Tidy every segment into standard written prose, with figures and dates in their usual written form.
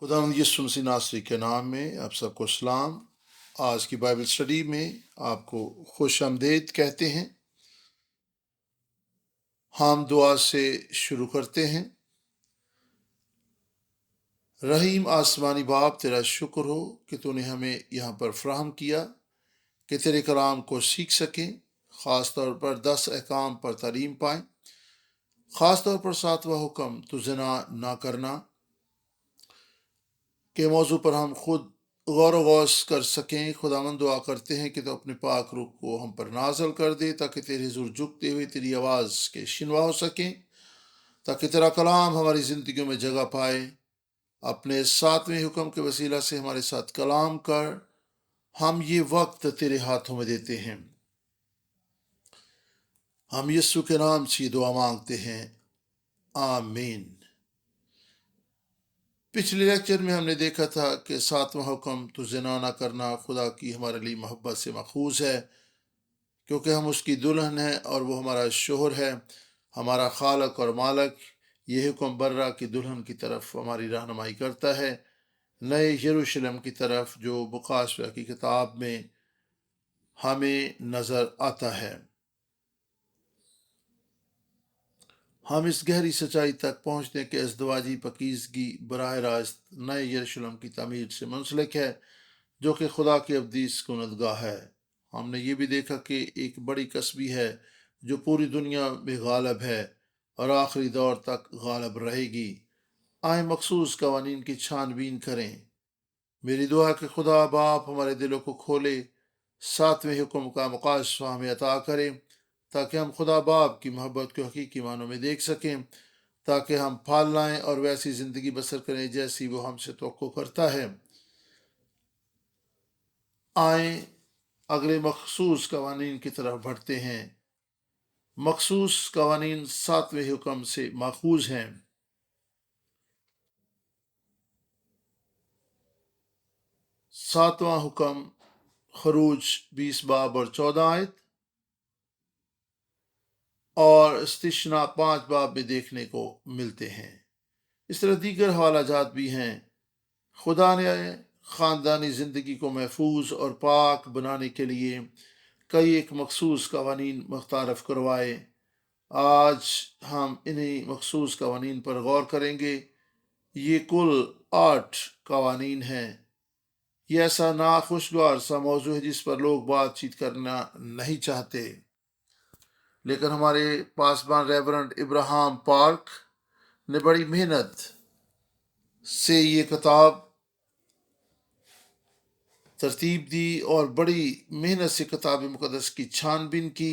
خداوند یسوع مسیح ناصری کے نام میں آپ سب کو سلام۔ آج کی بائبل اسٹڈی میں آپ کو خوش آمدید کہتے ہیں۔ ہم دعا سے شروع کرتے ہیں۔ رحیم آسمانی باپ، تیرا شکر ہو کہ تو نے ہمیں یہاں پر فراہم کیا کہ تیرے کلام کو سیکھ سکیں، خاص طور پر 10 احکام پر تعلیم پائیں، خاص طور پر 7واں حکم تو زنا نہ کرنا کے موضوع پر ہم خود غور و غوص کر سکیں۔ خداوند دعا کرتے ہیں کہ تو اپنے پاک روح کو ہم پر نازل کر دے تاکہ تیرے حضور جھکتے ہوئے تیری آواز کے شنوا ہو سکیں، تاکہ تیرا کلام ہماری زندگیوں میں جگہ پائے۔ اپنے 7ویں حکم کے وسیلہ سے ہمارے ساتھ کلام کر، ہم یہ وقت تیرے ہاتھوں میں دیتے ہیں۔ ہم یسوع کے نام سے یہ دعا مانگتے ہیں، آمین۔ پچھلے لیکچر میں ہم نے دیکھا تھا کہ 7واں حکم تو زنا نہ کرنا خدا کی ہمارے لیے محبت سے ماخوذ ہے، کیونکہ ہم اس کی دلہن ہیں اور وہ ہمارا شوہر ہے، ہمارا خالق اور مالک۔ یہ حکم برہ کی دلہن کی طرف ہماری رہنمائی کرتا ہے، نئے یروشلم کی طرف، جو مقاشفہ کی کتاب میں ہمیں نظر آتا ہے۔ ہم اس گہری سچائی تک پہنچتے ہیں کہ ازدواجی پاکیزگی براہ راست نئے یروشلم کی تعمیر سے منسلک ہے، جو کہ خدا کی ابدی سکونت گاہ ہے۔ ہم نے یہ بھی دیکھا کہ ایک بڑی کسبی ہے جو پوری دنیا میں غالب ہے اور آخری دور تک غالب رہے گی۔ آئیں مخصوص قوانین کی چھان بین کریں۔ میری دعا کہ خدا باپ ہمارے دلوں کو کھولے، 7ویں حکم کا مقاشفہ ہمیں عطا کرے، تاکہ ہم خدا باپ کی محبت کو حقیقی معنوں میں دیکھ سکیں، تاکہ ہم پھل لائیں اور ویسی زندگی بسر کریں جیسی وہ ہم سے توقع کرتا ہے۔ آئیں اگلے مخصوص قوانین کی طرف بڑھتے ہیں۔ مخصوص قوانین 7ویں حکم سے ماخوذ ہیں۔ 7واں حکم خروج 20 باب اور 14 آیت، اور استثنا 5 باب میں دیکھنے کو ملتے ہیں۔ اس طرح دیگر حوالہ جات بھی ہیں۔ خدا نے خاندانی زندگی کو محفوظ اور پاک بنانے کے لیے کئی ایک مخصوص قوانین متعارف کروائے۔ آج ہم انہی مخصوص قوانین پر غور کریں گے۔ یہ کل 8 قوانین ہیں۔ یہ ایسا ناخوشگوار سا موضوع ہے جس پر لوگ بات چیت کرنا نہیں چاہتے، لیکن ہمارے پاسبان ریورنڈ ابراہم پارک نے بڑی محنت سے یہ کتاب ترتیب دی اور بڑی محنت سے کتاب مقدس کی چھان بین کی،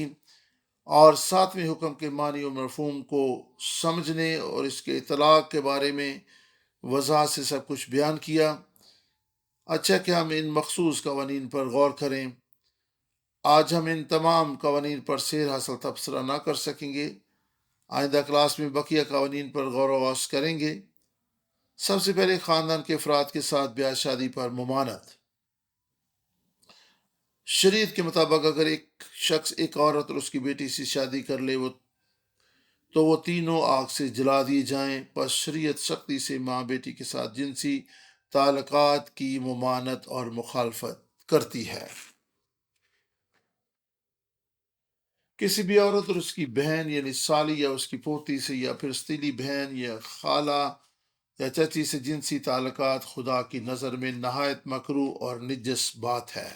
اور 7ویں حکم کے معنی و مفہوم کو سمجھنے اور اس کے اطلاق کے بارے میں وضاحت سے سب کچھ بیان کیا۔ اچھا کہ ہم ان مخصوص قوانین پر غور کریں۔ آج ہم ان تمام قوانین پر سیر حاصل تبصرہ نہ کر سکیں گے۔ آئندہ کلاس میں بقیہ قوانین پر غور و خوض کریں گے۔ سب سے پہلے خاندان کے افراد کے ساتھ بیاہ شادی پر ممانعت۔ شریعت کے مطابق اگر ایک شخص ایک عورت اور اس کی بیٹی سے شادی کر لے تو وہ تینوں آگ سے جلا دیے جائیں۔ پس شریعت سختی سے ماں بیٹی کے ساتھ جنسی تعلقات کی ممانعت اور مخالفت کرتی ہے۔ کسی بھی عورت اور اس کی بہن یعنی سالی یا اس کی پوتی سے یا پھر ستیلی بہن یا خالہ یا چچی سے جنسی تعلقات خدا کی نظر میں نہایت مکروہ اور نجس بات ہے۔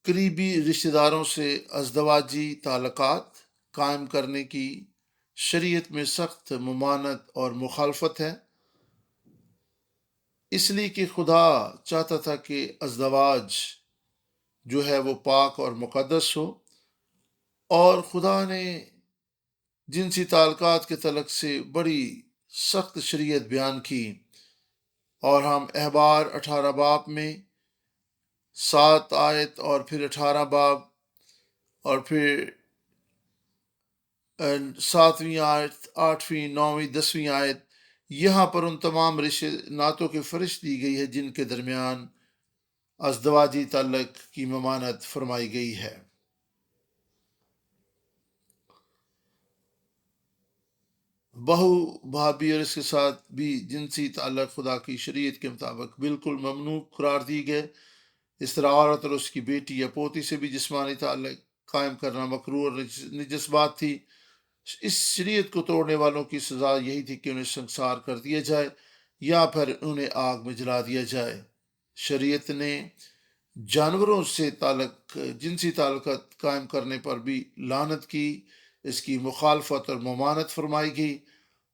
قریبی رشتہ داروں سے ازدواجی تعلقات قائم کرنے کی شریعت میں سخت ممانعت اور مخالفت ہے، اس لیے کہ خدا چاہتا تھا کہ ازدواج جو ہے وہ پاک اور مقدس ہو، اور خدا نے جنسی تعلقات کے تعلق سے بڑی سخت شریعت بیان کی، اور ہم احبار 18 باب میں 7 آیت اور پھر 18 باب اور پھر 7ویں آیت، 8ویں، 9ویں، 10ویں آیت، یہاں پر ان تمام رشتے ناتوں کی فہرست دی گئی ہے جن کے درمیان ازدواجی تعلق کی ممانعت فرمائی گئی ہے۔ بہو بھابھی اور اس کے ساتھ بھی جنسی تعلق خدا کی شریعت کے مطابق بالکل ممنوع قرار دی گئے۔ اس طرح عورت اور اس کی بیٹی یا پوتی سے بھی جسمانی تعلق قائم کرنا مکروہ اور نجس بات تھی۔ اس شریعت کو توڑنے والوں کی سزا یہی تھی کہ انہیں سنسار کر دیا جائے یا پھر انہیں آگ میں جلا دیا جائے۔ شریعت نے جانوروں سے جنسی تعلقات قائم کرنے پر بھی لعنت کی، اس کی مخالفت اور ممانعت فرمائی گئی۔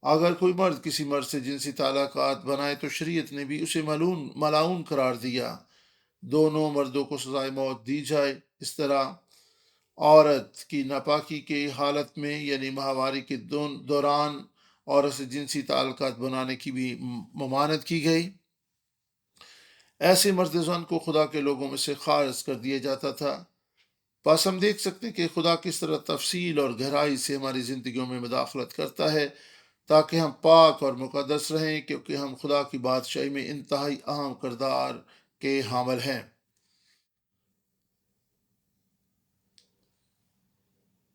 اگر کوئی مرد کسی مرد سے جنسی تعلقات بنائے تو شریعت نے بھی اسے ملعون قرار دیا، دونوں مردوں کو سزائے موت دی جائے۔ اس طرح عورت کی ناپاکی کے حالت میں یعنی ماہواری کے دوران عورت سے جنسی تعلقات بنانے کی بھی ممانعت کی گئی۔ ایسے مرد زن کو خدا کے لوگوں میں سے خارج کر دیا جاتا تھا۔ بس ہم دیکھ سکتے ہیں کہ خدا کس طرح تفصیل اور گہرائی سے ہماری زندگیوں میں مداخلت کرتا ہے تاکہ ہم پاک اور مقدس رہیں، کیونکہ ہم خدا کی بادشاہی میں انتہائی اہم کردار کے حامل ہیں۔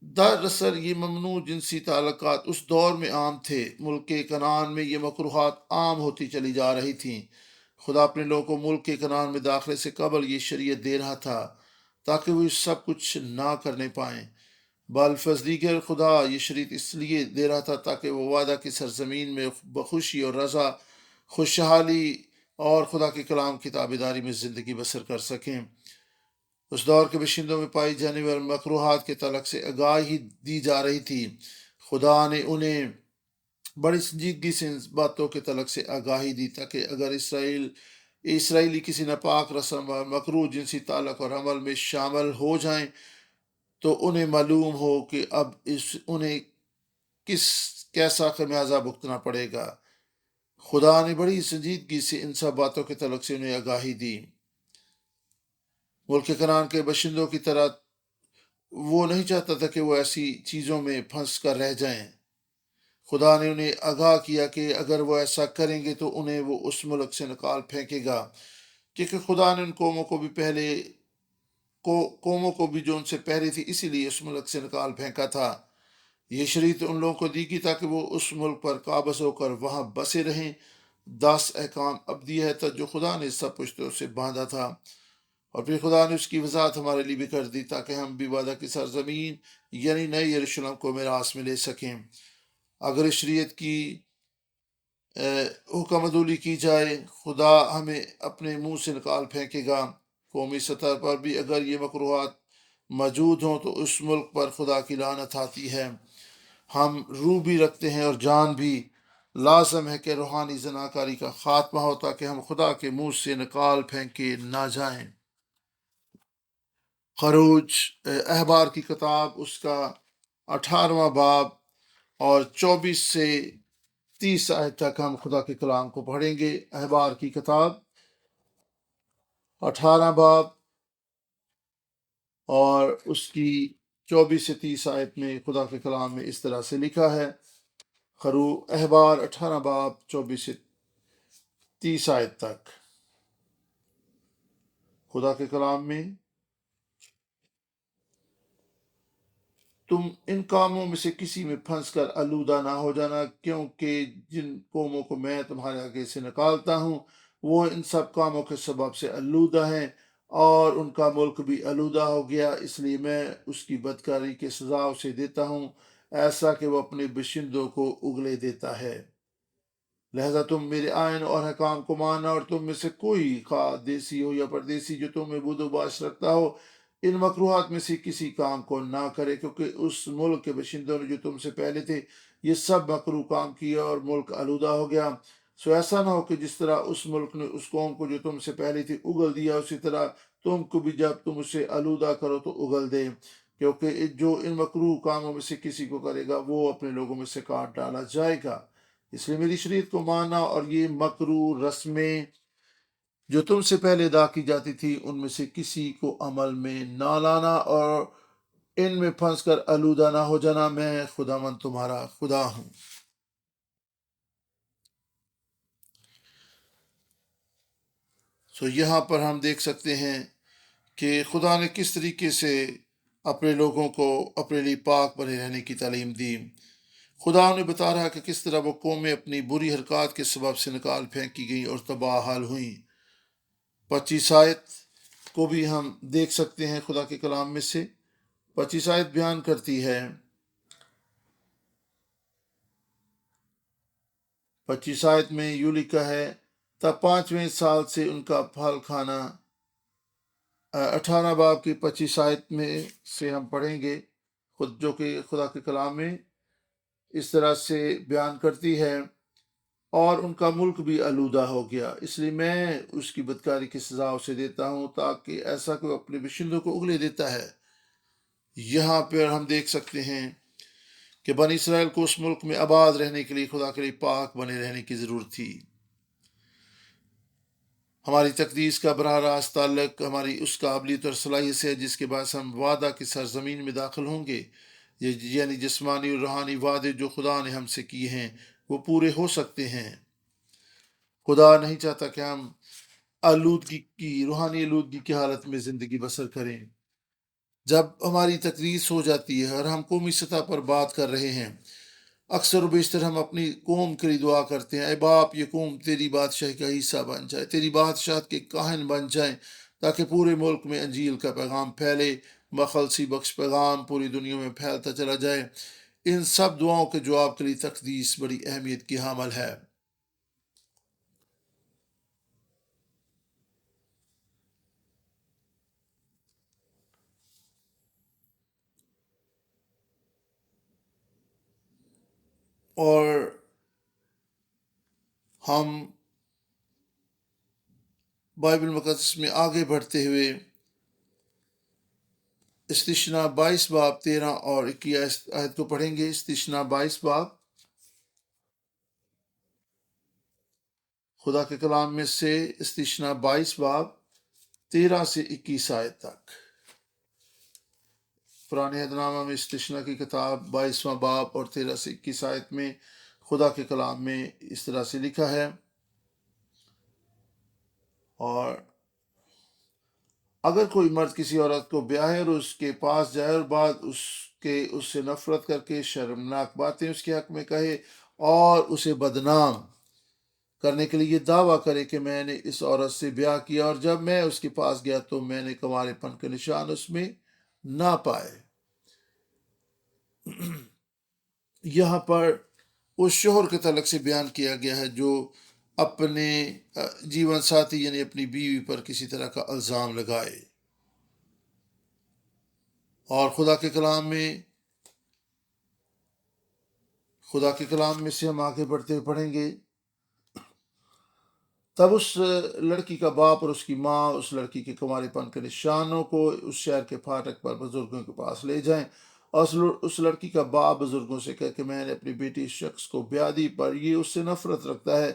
دراصل یہ ممنوع جنسی تعلقات اس دور میں عام تھے۔ ملک کنعان میں یہ مکروہات عام ہوتی چلی جا رہی تھیں۔ خدا اپنے لوگوں کو ملک کنعان میں داخلے سے قبل یہ شریعت دے رہا تھا تاکہ وہ سب کچھ نہ کرنے پائیں۔ بالفظ دیگر خدا یہ شریعت اس لیے دے رہا تھا تاکہ وہ وعدہ کی سرزمین میں بخوشی اور رضا، خوشحالی اور خدا کے کلام کی تابعداری میں زندگی بسر کر سکیں۔ اس دور کے باشندوں میں پائی جانے والے مکروہات کے تعلق سے آگاہی دی جا رہی تھی۔ خدا نے انہیں بڑی سنجیدگی سے ان باتوں کے تعلق سے آگاہی دی تاکہ اگر اسرائیلی کسی ناپاک رسم اور مکروہ جنسی تعلق اور عمل میں شامل ہو جائیں تو انہیں معلوم ہو کہ اب انہیں کیسا خمیازہ بھگتنا پڑے گا۔ خدا نے بڑی سنجیدگی سے ان سب باتوں کے تعلق سے انہیں آگاہی دی۔ ملک کنعان کے باشندوں کی طرح وہ نہیں چاہتا تھا کہ وہ ایسی چیزوں میں پھنس کر رہ جائیں۔ خدا نے انہیں آگاہ کیا کہ اگر وہ ایسا کریں گے تو انہیں وہ اس ملک سے نکال پھینکے گا، کیونکہ خدا نے ان قوموں کو بھی جو ان سے پہلے تھی اسی لیے اس ملک سے نکال پھینکا تھا۔ یہ شریعت ان لوگوں کو دی گئی تاکہ وہ اس ملک پر قابض ہو کر وہاں بسے رہیں۔ 10 احکام ابدی ہے جو خدا نے سب پشتوں سے باندھا تھا، اور پھر خدا نے اس کی وضاحت ہمارے لیے بھی کر دی تاکہ ہم بھی وعدہ کی سرزمین یعنی نئے یروشلم کو میراث میں لے سکیں۔ اگر اس شریعت کی حکم عدولی کی جائے خدا ہمیں اپنے منہ سے نکال پھینکے گا۔ قومی سطح پر بھی اگر یہ مکروہات موجود ہوں تو اس ملک پر خدا کی لعنت آتی ہے۔ ہم روح بھی رکھتے ہیں اور جان بھی۔ لازم ہے کہ روحانی زناکاری کا خاتمہ ہو تاکہ ہم خدا کے منہ سے نکال پھینکے نہ جائیں۔ خروج احبار کی کتاب اس کا 18واں باب اور 24 سے 30 آیت تک ہم خدا کے کلام کو پڑھیں گے۔ احبار کی کتاب 18 باب اور اس کی 24 سے 30 آیت میں خدا کے کلام میں اس طرح سے لکھا ہے۔ احبار 18 باب 24 سے 30 آیت تک خدا کے کلام میں، تم ان کاموں میں سے کسی میں پھنس کر آلودہ نہ ہو جانا، کیونکہ جن قوموں کو میں تمہارے آگے سے نکالتا ہوں وہ ان سب کاموں کے سبب سے آلودہ ہیں، اور ان کا ملک بھی آلودہ ہو گیا، اس لیے میں اس کی بدکاری کی سزا اسے دیتا ہوں، ایسا کہ وہ اپنے باشندوں کو اگلے دیتا ہے۔ لہذا تم میرے آئین اور حکام کو ماننا، اور تم میں سے کوئی خواہ دیسی ہو یا پردیسی جو تم میں بود و باش رکھتا ہو ان مکروہات میں سے کسی کام کو نہ کرے، کیونکہ اس ملک کے باشندوں نے جو تم سے پہلے تھے یہ سب مکروہ کام کیا اور ملک آلودہ ہو گیا۔ سو ایسا نہ ہو کہ جس طرح اس ملک نے اس قوم کو جو تم سے پہلے تھی اگل دیا، اسی طرح تم کو بھی جب تم اسے آلودہ کرو تو اگل دے، کیونکہ جو ان مکروہ کاموں میں سے کسی کو کرے گا وہ اپنے لوگوں میں سے کاٹ ڈالا جائے گا۔ اس لیے میری شریعت کو ماننا اور یہ مکروہ رسمیں جو تم سے پہلے ادا کی جاتی تھی ان میں سے کسی کو عمل میں نہ لانا اور ان میں پھنس کر آلودہ نہ ہو جانا۔ میں خداوند تمہارا خدا ہوں۔ یہاں پر ہم دیکھ سکتے ہیں کہ خدا نے کس طریقے سے اپنے لوگوں کو اپنے لیے پاک بنے رہنے کی تعلیم دی۔ خدا نے بتا رہا کہ کس طرح وہ قومیں اپنی بری حرکات کے سبب سے نکال پھینکی گئیں اور تباہ حال ہوئیں۔ 25 آیت کو بھی ہم دیکھ سکتے ہیں خدا کے کلام میں سے۔ 25 آیت بیان کرتی ہے، 25 آیت میں یوں لکھا ہے، تب 5ویں سال سے ان کا پھل کھانا۔ 18 باب کی 25 آیت میں سے ہم پڑھیں گے، جو کہ خدا کے کلام میں اس طرح سے بیان کرتی ہے، اور ان کا ملک بھی آلودہ ہو گیا، اس لیے میں اس کی بدکاری کی سزا اسے دیتا ہوں، تاکہ ایسا کہ وہ اپنے باشندوں کو اگلے دیتا ہے۔ یہاں پر ہم دیکھ سکتے ہیں کہ بنی اسرائیل کو اس ملک میں آباد رہنے کے لیے خدا کے لیے پاک بنے رہنے کی ضرورت تھی۔ ہماری تقدیس کا براہ راست تعلق ہماری اس قابلیت اور صلاحیت سے ہے جس کے باعث ہم وعدہ کی سرزمین میں داخل ہوں گے، یعنی جسمانی اور روحانی وعدے جو خدا نے ہم سے کیے ہیں وہ پورے ہو سکتے ہیں۔ خدا نہیں چاہتا کہ ہم روحانی آلودگی کی حالت میں زندگی بسر کریں۔ جب ہماری تقدیس ہو جاتی ہے اور ہم قومی سطح پر بات کر رہے ہیں، اکثر و بیشتر ہم اپنی قوم کے لیے دعا کرتے ہیں، اے باپ یہ قوم تیری بادشاہی کا حصہ بن جائے، تیری بادشاہت کے کاہن بن جائیں، تاکہ پورے ملک میں انجیل کا پیغام پھیلے، مخلصی بخش پیغام پوری دنیا میں پھیلتا چلا جائے۔ ان سب دعاؤں کے جواب کے لیے تقدیس بڑی اہمیت کی حامل ہے۔ اور ہم بائبل مقدس میں آگے بڑھتے ہوئے استثنا 22 باب 13 اور 21 آیت کو پڑھیں گے۔ استثنا 22 باب خدا کے کلام میں سے، استثنا 22 باب 13 سے 21 آیت تک۔ پرانے عہد نامہ میں استثنا کی کتاب 22واں باب اور 13 سے 21 آیت میں خدا کے کلام میں اس طرح سے لکھا ہے، اور اگر کوئی مرد کسی عورت کو بیاہے اور اس کے پاس جائے اور بعد اس سے نفرت کر کے شرمناک باتیں اس کے حق میں کہے اور اسے بدنام کرنے کے لیے یہ دعویٰ کرے کہ میں نے اس عورت سے بیاہ کیا اور جب میں اس کے پاس گیا تو میں نے کنوارے پن کے نشان اس میں نہ پائے۔ یہاں پر اس شوہر کے تعلق سے بیان کیا گیا ہے جو اپنے جیون ساتھی یعنی اپنی بیوی پر کسی طرح کا الزام لگائے۔ اور خدا کے کلام میں سے ہم آگے بڑھتے ہوئے پڑھیں گے، تب اس لڑکی کا باپ اور اس کی ماں اس لڑکی کے کنوارے پن کے نشانوں کو اس شہر کے پھاٹک پر بزرگوں کے پاس لے جائیں، اور اس لڑکی کا باپ بزرگوں سے کہے کہ میں نے اپنی بیٹی اس شخص کو بیاہ دی، پر یہ اس سے نفرت رکھتا ہے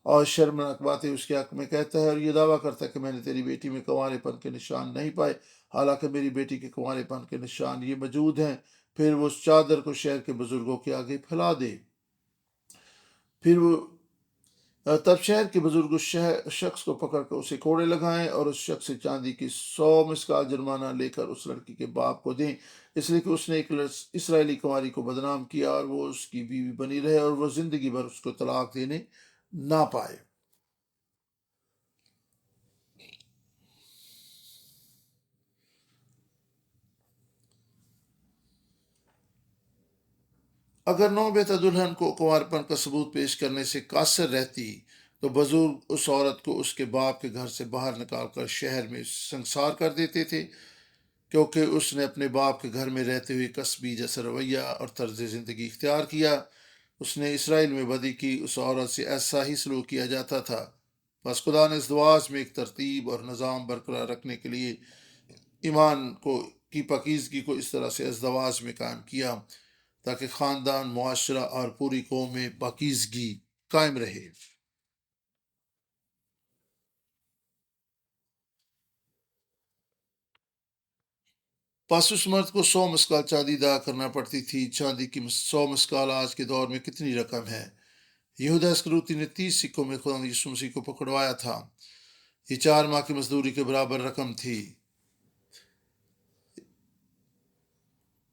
اور شرمناک باتیں اس کے حق میں کہتا ہے اور یہ دعویٰ کرتا ہے کہ میں نے تیری بیٹی میں کنوارے پن کے نشان نہیں پائے، حالانکہ میری بیٹی کے کنوارے پن کے نشان یہ موجود ہیں۔ پھر وہ اس چادر کو شہر کے بزرگوں کے آگے پھیلا دے۔ تب شہر کے بزرگ اس شخص کو پکڑ کر اسے کوڑے لگائیں اور اس شخص سے چاندی کی 100 مسکال جرمانہ لے کر اس لڑکی کے باپ کو دیں، اس لیے کہ اس نے ایک اسرائیلی کنواری کو بدنام کیا اور وہ اس کی بیوی بنی رہے اور وہ زندگی بھر اس کو طلاق دینے نہ پائے۔ اگر نوبیتا دلہن کو کنوارپن کا ثبوت پیش کرنے سے قاصر رہتی تو بزرگ اس عورت کو اس کے باپ کے گھر سے باہر نکال کر شہر میں سنسار کر دیتے تھے، کیونکہ اس نے اپنے باپ کے گھر میں رہتے ہوئے کسبی جیسا رویہ اور طرز زندگی اختیار کیا۔ اس نے اسرائیل میں بدی کی، اس عورت سے ایسا ہی سلوک کیا جاتا تھا۔ بس خدا نے ازدواج میں ایک ترتیب اور نظام برقرار رکھنے کے لیے ایمان کی پاکیزگی کو اس طرح سے ازدواج میں قائم کیا تاکہ خاندان، معاشرہ اور پوری قوم میں پاکیزگی قائم رہے۔ پس اس مرد کو 100 مسکال چاندی ادا کرنا پڑتی تھی۔ چاندی کی 100 مسکال آج کے دور میں کتنی رقم ہے؟ یہودا اسکروتی نے 30 سکوں میں خدا یسوع مسیح کو پکڑوایا تھا۔ یہ 4 ماہ کی مزدوری کے برابر رقم تھی۔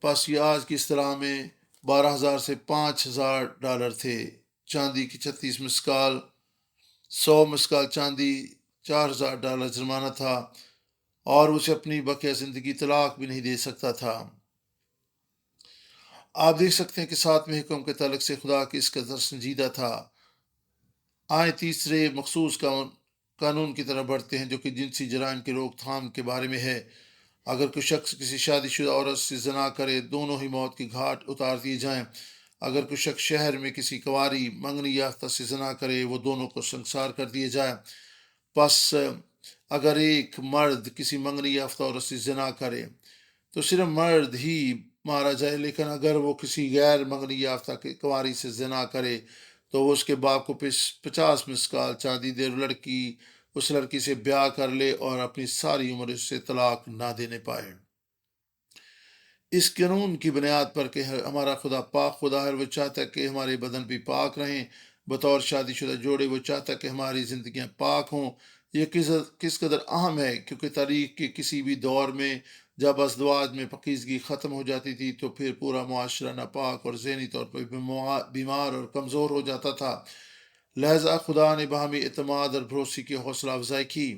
پس یہ آج کی اصطلاح میں 12,000 سے $5,000 تھے۔ چاندی کی 36 مسکال، 100 مسکال چاندی، $4,000 جرمانہ تھا، اور اسے اپنی بقیہ زندگی طلاق بھی نہیں دے سکتا تھا۔ آپ دیکھ سکتے ہیں کہ 7ویں حکم کے تعلق سے خدا کی اس قدر سنجیدہ تھا۔ آئیں تیسرے مخصوص قانون کی طرف بڑھتے ہیں، جو کہ جنسی جرائم کی روک تھام کے بارے میں ہے۔ اگر کوئی شخص کسی شادی شدہ عورت سے زنا کرے، دونوں ہی موت کی گھاٹ اتار دیے جائیں۔ اگر کوئی شخص شہر میں کسی کنواری منگنی یافتہ سے زنا کرے، وہ دونوں کو سنسار کر دیے جائیں۔ پس اگر ایک مرد کسی منگنی یافتہ عورت سے زنا کرے تو صرف مرد ہی مارا جائے، لیکن اگر وہ کسی غیر منگنی یافتہ کنواری سے زنا کرے تو وہ اس کے باپ کو 50 مسکال چاندی دے، لڑکی اس لڑکی سے بیاہ کر لے اور اپنی ساری عمر اس سے طلاق نہ دینے پائے۔ اس قانون کی بنیاد پر کہ ہمارا خدا پاک خدا ہے، وہ چاہتا ہے کہ ہمارے بدن بھی پاک رہیں۔ بطور شادی شدہ جوڑے وہ چاہتا ہے کہ ہماری زندگیاں پاک ہوں۔ یہ کس قدر اہم ہے، کیونکہ تاریخ کے کسی بھی دور میں جب ازدواج میں پاکیزگی ختم ہو جاتی تھی تو پھر پورا معاشرہ ناپاک اور ذہنی طور پر بیمار اور کمزور ہو جاتا تھا۔ لہذا خدا نے باہمی اعتماد اور بھروسے کی حوصلہ افزائی کی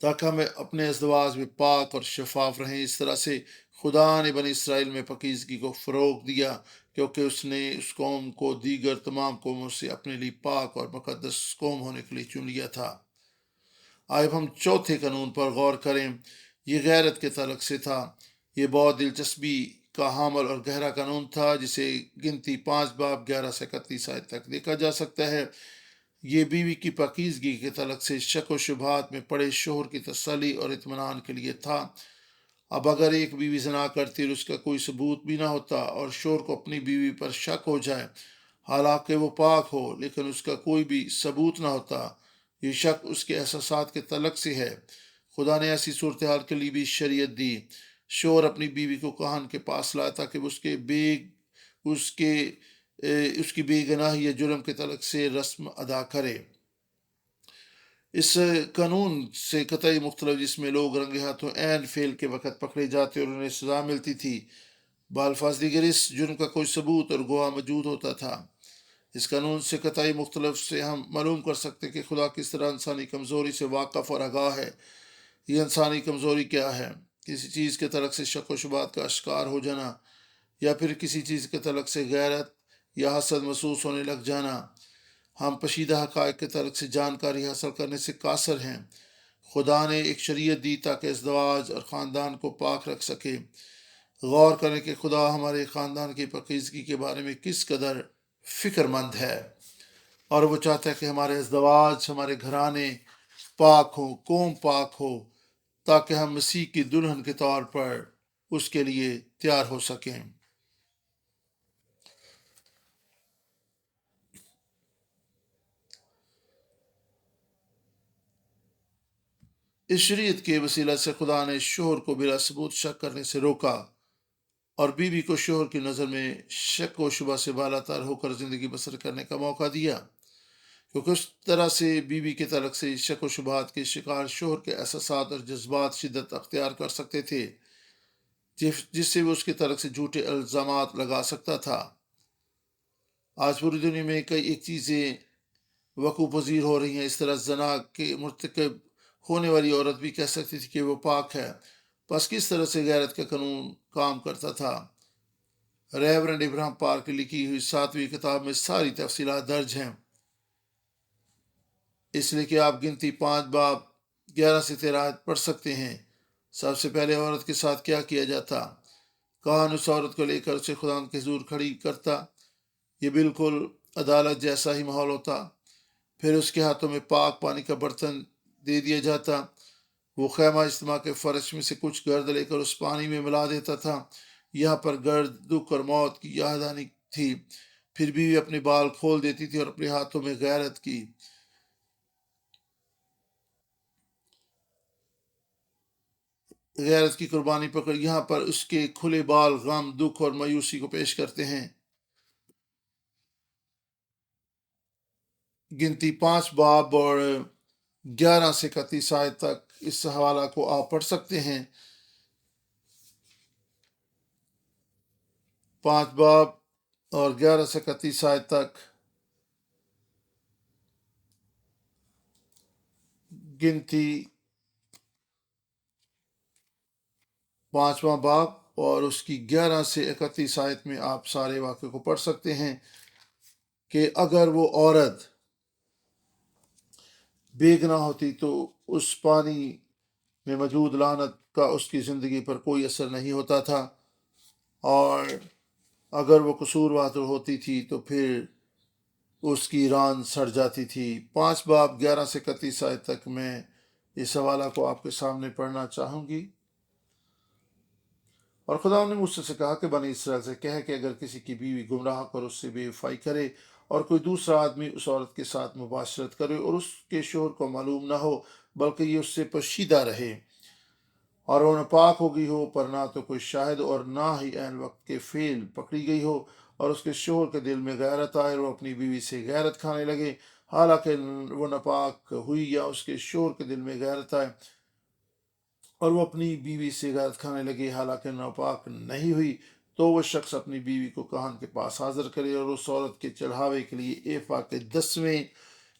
تاکہ ہم اپنے ازدواج میں پاک اور شفاف رہیں۔ اس طرح سے خدا نے بنی اسرائیل میں پاکیزگی کو فروغ دیا، کیونکہ اس نے اس قوم کو دیگر تمام قوموں سے اپنے لیے پاک اور مقدس قوم ہونے کے لیے چن لیا تھا۔ اب ہم چوتھے قانون پر غور کریں۔ یہ غیرت کے تعلق سے تھا۔ یہ بہت دلچسپی کا حامل اور گہرا قانون تھا، جسے گنتی 5 باب 11 سے 31 آیت تک دیکھا جا سکتا ہے۔ یہ بیوی کی پاکیزگی کے تعلق سے شک و شبہات میں پڑے شوہر کی تسلی اور اطمینان کے لیے تھا۔ اب اگر ایک بیوی زنا کرتی اور اس کا کوئی ثبوت بھی نہ ہوتا اور شوہر کو اپنی بیوی پر شک ہو جائے، حالانکہ وہ پاک ہو، لیکن اس کا کوئی بھی ثبوت نہ ہوتا، یہ شک اس کے احساسات کے تعلق سے ہے۔ خدا نے ایسی صورتحال کے لیے بھی شریعت دی۔ شوہر اپنی بیوی کو کاہن کے پاس لایا تاکہ وہ اس کی بے گناہی یا جرم کے تعلق سے رسم ادا کرے۔ اس قانون سے قطعی مختلف، جس میں لوگ رنگے ہاتھوں عین فعل کے وقت پکڑے جاتے اور انہیں سزا ملتی تھی، بالفاظ دیگر اس جرم کا کوئی ثبوت اور گواہ موجود ہوتا تھا۔ اس قانون سے قطعی مختلف سے ہم معلوم کر سکتے کہ خدا کس طرح انسانی کمزوری سے واقف اور آگاہ ہے۔ یہ انسانی کمزوری کیا ہے؟ کسی چیز کے تعلق سے شک و شبہات کا شکار ہو جانا، یا پھر کسی چیز کے تعلق سے غیرت یا حسد محسوس ہونے لگ جانا۔ ہم پشیدہ حقائق کے تعلق سے جانکاری حاصل کرنے سے قاصر ہیں۔ خدا نے ایک شریعت دی تاکہ ازدواج اور خاندان کو پاک رکھ سکے۔ غور کریں کہ خدا ہمارے خاندان کی پاکیزگی کے بارے میں کس قدر فکر مند ہے، اور وہ چاہتا ہے کہ ہمارے ازدواج، ہمارے گھرانے پاک ہوں، قوم پاک ہو، تاکہ ہم مسیح کی دلہن کے طور پر اس کے لیے تیار ہو سکیں۔ اس شریعت کے وسیلہ سے خدا نے شوہر کو بلا ثبوت شک کرنے سے روکا، اور بیوی کو شوہر کی نظر میں شک و شبہ سے بالا تر ہو کر زندگی بسر کرنے کا موقع دیا، کیونکہ اس طرح سے بیوی کے تعلق سے شک و شبہات کے شکار شوہر کے احساسات اور جذبات شدت اختیار کر سکتے تھے، جس سے وہ اس کے تعلق سے جھوٹے الزامات لگا سکتا تھا۔ آج پوری دنیا میں کئی ایک چیزیں وقوع پذیر ہو رہی ہیں۔ اس طرح زنا کے مرتکب ہونے والی عورت بھی کہہ سکتی تھی کہ وہ پاک ہے۔ پس کس طرح سے غیرت کا قانون کام کرتا تھا؟ ریورنڈ ابراہم پارک کی لکھی ہوئی 7ویں کتاب میں ساری تفصیلات درج ہیں، اس لیے کہ آپ گنتی 5 باب 11 سے 13 آیت پڑھ سکتے ہیں۔ سب سے پہلے عورت کے ساتھ کیا کیا جاتا؟ کاہن اس عورت کو لے کر اسے خدا کے حضور کھڑی کرتا۔ یہ بالکل عدالت جیسا ہی ماحول ہوتا۔ پھر اس کے ہاتھوں میں پاک پانی کا برتن دے دیا جاتا۔ وہ خیمہ اجتماع کے فرش میں سے کچھ گرد لے کر اس پانی میں ملا دیتا تھا۔ یہاں پر گرد دکھ اور موت کی یاددہانی تھی۔ پھر بیوی اپنے بال کھول دیتی تھی اور اپنے ہاتھوں میں غیرت کی قربانی پکڑ۔ یہاں پر اس کے کھلے بال غم، دکھ اور مایوسی کو پیش کرتے ہیں۔ گنتی 5 باب اور 11 سے 31 آیت تک اس حوالہ کو آپ پڑھ سکتے ہیں۔ 5 باب اور 11 سے 31 آیت تک گنتی 5واں باب اور اس کی 11 سے 31 آیت میں آپ سارے واقعے کو پڑھ سکتے ہیں کہ اگر وہ عورت بے گناہ ہوتی تو اس پانی میں موجود لعنت کا اس کی زندگی پر کوئی اثر نہیں ہوتا تھا، اور اگر وہ قصوروار ہوتی تھی تو پھر اس کی ران سڑ جاتی تھی۔ 5 باب 11 سے 31 آیت تک میں اس حوالہ کو آپ کے سامنے پڑھنا چاہوں گی۔ اور خدا نے مجھ سے کہا کہ بنی اسرائیل سے کہے کہ اگر کسی کی بیوی گمراہ کر اس سے بے وفائی کرے اور کوئی دوسرا آدمی اس عورت کے ساتھ مباشرت کرے اور اس کے شوہر کو معلوم نہ ہو بلکہ یہ اس سے پوشیدہ رہے اور وہ ناپاک ہو گئی ہو، پر نہ تو کوئی شاہد اور نہ ہی عین وقت کے فعل پکڑی گئی ہو، اور اس کے شوہر کے دل میں غیرت آئے اور وہ اپنی بیوی سے غیرت کھانے لگے حالانکہ وہ ناپاک ہوئی، یا اس کے شوہر کے دل میں غیرت آئے اور وہ اپنی بیوی سے غیرت کھانے لگے حالانکہ ناپاک نہیں ہوئی، تو وہ شخص اپنی بیوی کو کاہن کے پاس حاضر کرے اور اس عورت کے چڑھاوے کے لیے ایفا کے 10ویں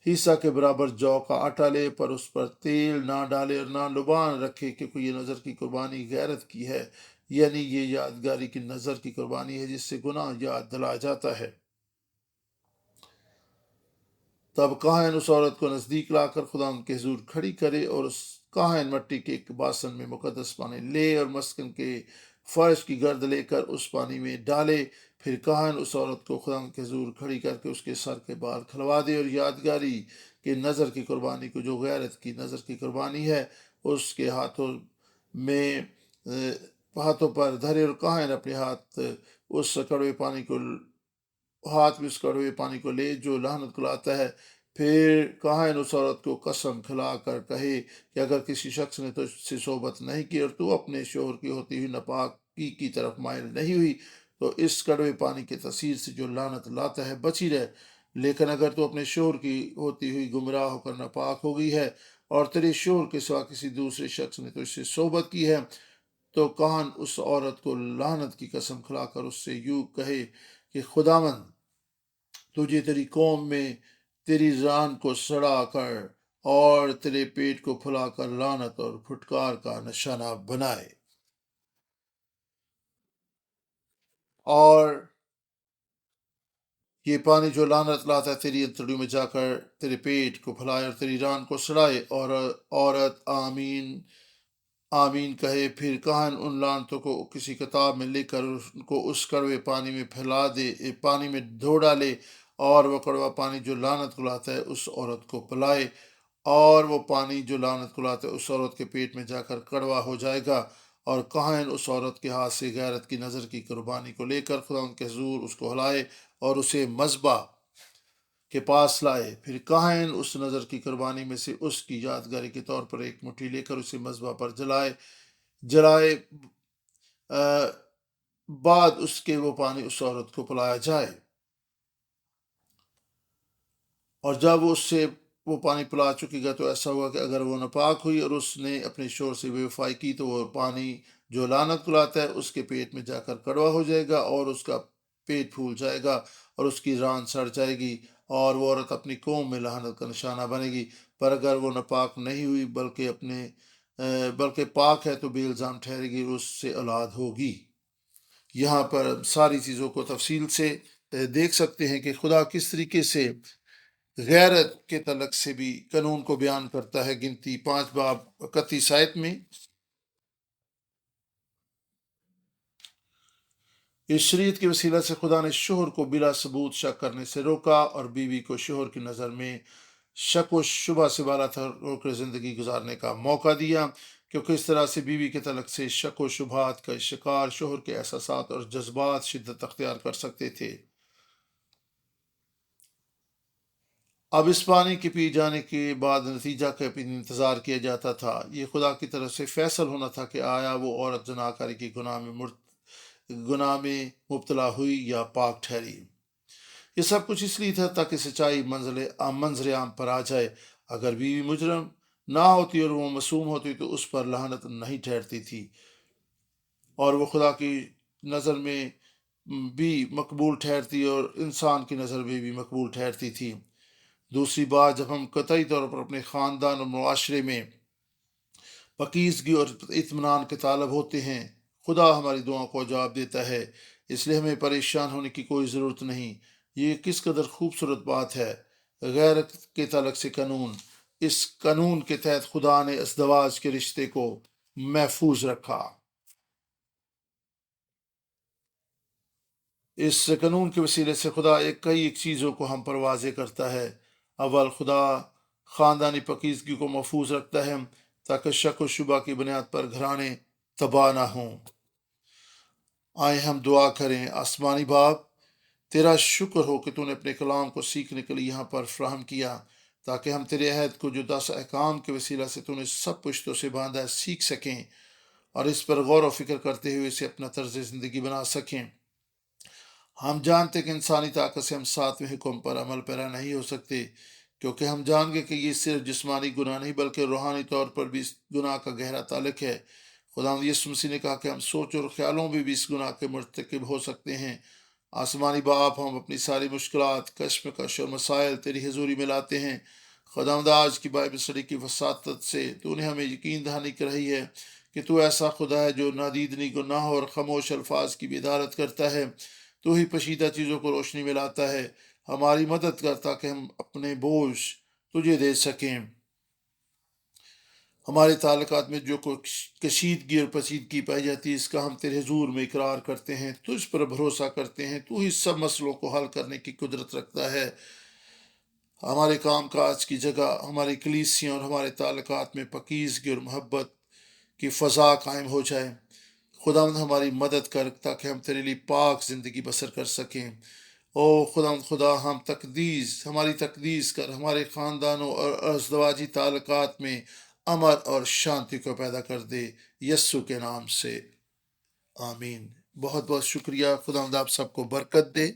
حصہ کے برابر جو کا آٹا لے، پر اس پر تیل نہ ڈالے اور نہ لبان رکھے، کیونکہ یہ نظر کی قربانی غیرت کی ہے، یعنی یہ یادگاری کی نظر کی قربانی ہے جس سے گناہ یاد دلایا جاتا ہے۔ تب کاہن اس عورت کو نزدیک لا کر خدا ان کے حضور کھڑی کرے، اور اس کاہن مٹی کے ایک باسن میں مقدس پانی لے اور مسکن کے فرش کی گرد لے کر اس پانی میں ڈالے، پھر کاہن اس عورت کو خدا کے حضور کھڑی کر کے اس کے سر کے بال کھلوا دے اور یادگاری کے نظر کی قربانی کو جو غیرت کی نظر کی قربانی ہے اس کے میں ہاتھوں پر دھرے، اور کاہن اپنے اس کڑوے پانی کو ہاتھ میں اس کڑوے پانی کو لے جو لعنت کو لاتا ہے، پھر کاہن اس عورت کو قسم کھلا کر کہے کہ اگر کسی شخص نے تو سے صحبت نہیں کی اور تو اپنے شوہر کی ہوتی ہوئی ناپاکی کی طرف مائل نہیں ہوئی تو اس کڑوے پانی کے تاثیر سے جو لعنت لاتا ہے بچی رہے، لیکن اگر تو اپنے شوہر کی ہوتی ہوئی گمراہ ہو کر ناپاک ہو گئی ہے اور تیرے شوہر کے سوا کسی دوسرے شخص نے تو اس سے صحبت کی ہے، تو کاہن اس عورت کو لعنت کی قسم کھلا کر اس سے یوں کہے کہ خداوند تجھے تیری قوم میں تیری ران کو سڑا کر اور تیرے پیٹ کو پھلا کر لعنت اور پھٹکار کا نشانہ بنائے، اور یہ پانی جو لعنت لاتا ہے تیری انتڑیوں میں جا کر تیرے پیٹ کو پھلائے اور تیری ران کو سڑائے، اور عورت آمین آمین کہے، پھر کاہن ان لعنتوں کو کسی کتاب میں لکھ کر ان کو اس کڑوے پانی میں پھیلا دے، پانی میں دھو ڈالے، اور وہ کڑوا پانی جو لعنت کو لاتا ہے اس عورت کو پلائے، اور وہ پانی جو لعنت کو لاتا ہے اس عورت کے پیٹ میں جا کر کڑوا ہو جائے گا، اور کاہن اس عورت کے ہاتھ سے غیرت کی نظر کی قربانی کو لے کر خدا ان کے حضور اس کو ہلائے اور اسے مذبح کے پاس لائے، پھر کاہن اس نظر کی قربانی میں سے اس کی یادگاری کے طور پر ایک مٹھی لے کر اسے مذبح پر جلائے بعد اس کے وہ پانی اس عورت کو پلایا جائے، اور جب اس سے وہ پانی پلا چکے گا تو ایسا ہوا کہ اگر وہ ناپاک ہوئی اور اس نے اپنے شوہر سے بے وفائی کی تو وہ پانی جو لعنت کو لاتا ہے اس کے پیٹ میں جا کر کڑوا ہو جائے گا اور اس کا پیٹ پھول جائے گا اور اس کی ران سڑ جائے گی، اور وہ عورت اپنی قوم میں لعنت کا نشانہ بنے گی، پر اگر وہ ناپاک نہیں ہوئی بلکہ پاک ہے تو بے الزام ٹھہرے گی اور اس سے اولاد ہوگی۔ یہاں پر ساری چیزوں کو تفصیل سے دیکھ سکتے ہیں کہ خدا کس طریقے سے غیرت کے تعلق سے بھی قانون کو بیان کرتا ہے۔ گنتی 5 باب 31 آیت میں اس شریعت کے وسیلہ سے خدا نے شوہر کو بلا ثبوت شک کرنے سے روکا اور بیوی کو شوہر کی نظر میں شک و شبہ سے بالا تر روک کر زندگی گزارنے کا موقع دیا، کیونکہ اس طرح سے بیوی کے تعلق سے شک و شبہات کا شکار شوہر کے احساسات اور جذبات شدت اختیار کر سکتے تھے۔ اب اس پانی کے پی جانے کے بعد نتیجہ کا انتظار کیا جاتا تھا، یہ خدا کی طرف سے فیصل ہونا تھا کہ آیا وہ عورت زناکاری کی گناہ میں مبتلا ہوئی یا پاک ٹھہری۔ یہ سب کچھ اس لیے تھا تاکہ سچائی منظر عام پر آ جائے۔ اگر بیوی مجرم نہ ہوتی اور وہ معصوم ہوتی تو اس پر لعنت نہیں ٹھہرتی تھی، اور وہ خدا کی نظر میں بھی مقبول ٹھہرتی اور انسان کی نظر میں بھی مقبول ٹھہرتی تھی۔ دوسری بات، جب ہم قطعی طور پر اپنے خاندان اور معاشرے میں پاکیزگی اور اطمینان کے طالب ہوتے ہیں، خدا ہماری دعاؤں کو جواب دیتا ہے، اس لیے ہمیں پریشان ہونے کی کوئی ضرورت نہیں۔ یہ کس قدر خوبصورت بات ہے! غیرت کے تعلق سے قانون، اس قانون کے تحت خدا نے ازدواج کے رشتے کو محفوظ رکھا۔ اس قانون کے وسیلے سے خدا ایک چیزوں کو ہم پر واضح کرتا ہے۔ اول، خدا خاندانی پاکیزگی کو محفوظ رکھتا ہے تاکہ شک و شبہ کی بنیاد پر گھرانے تباہ نہ ہوں۔ آئے ہم دعا کریں۔ آسمانی باپ، تیرا شکر ہو کہ تو نے اپنے کلام کو سیکھنے کے لیے یہاں پر فراہم کیا، تاکہ ہم تیرے عہد کو جو 10 احکام کے وسیلہ سے تو نے سب پشتوں سے باندھا ہے سیکھ سکیں، اور اس پر غور و فکر کرتے ہوئے اسے اپنا طرز زندگی بنا سکیں۔ ہم جانتے کہ انسانی طاقت سے ہم 7ویں حکم پر عمل پیرا نہیں ہو سکتے، کیونکہ ہم جان گے کہ یہ صرف جسمانی گناہ نہیں بلکہ روحانی طور پر بھی اس گناہ کا گہرا تعلق ہے۔ خدا یسوع مسیح نے کہا کہ ہم سوچ اور خیالوں میں بھی اس گناہ کے مرتکب ہو سکتے ہیں۔ آسمانی باپ، ہم اپنی ساری مشکلات، کشمکش اور مسائل تیری حضوری میں لاتے ہیں۔ خداوند، آج کی بائبل اسٹڈی کی وساطت سے تو نے ہمیں یقین دہانی کرائی ہے کہ تو ایسا خدا ہے جو نادیدنی گناہ اور خاموش الفاظ کی بھی عدالت کرتا ہے۔ تو ہی پشیدہ چیزوں کو روشنی میں لاتا ہے۔ ہماری مدد کر تاکہ ہم اپنے بوجھ تجھے دے سکیں۔ ہمارے تعلقات میں جو کوئی کشیدگی اور پیچیدگی پائی جاتی ہے، اس کا ہم تیرے حضور میں اقرار کرتے ہیں، تجھ پر بھروسہ کرتے ہیں۔ تو ہی سب مسئلوں کو حل کرنے کی قدرت رکھتا ہے۔ ہمارے کام کاج کی جگہ، ہماری کلیسیاں اور ہمارے تعلقات میں پاکیزگی اور محبت کی فضا قائم ہو جائے۔ خداوند، ہماری مدد کر تاکہ ہم تیرے لیے پاک زندگی بسر کر سکیں۔ او خداوند خدا، ہماری تقدیس کر، ہمارے خاندانوں اور ازدواجی تعلقات میں امن اور شانتی کو پیدا کر دے، یسوع کے نام سے، آمین۔ بہت بہت شکریہ۔ خداوند آپ سب کو برکت دے۔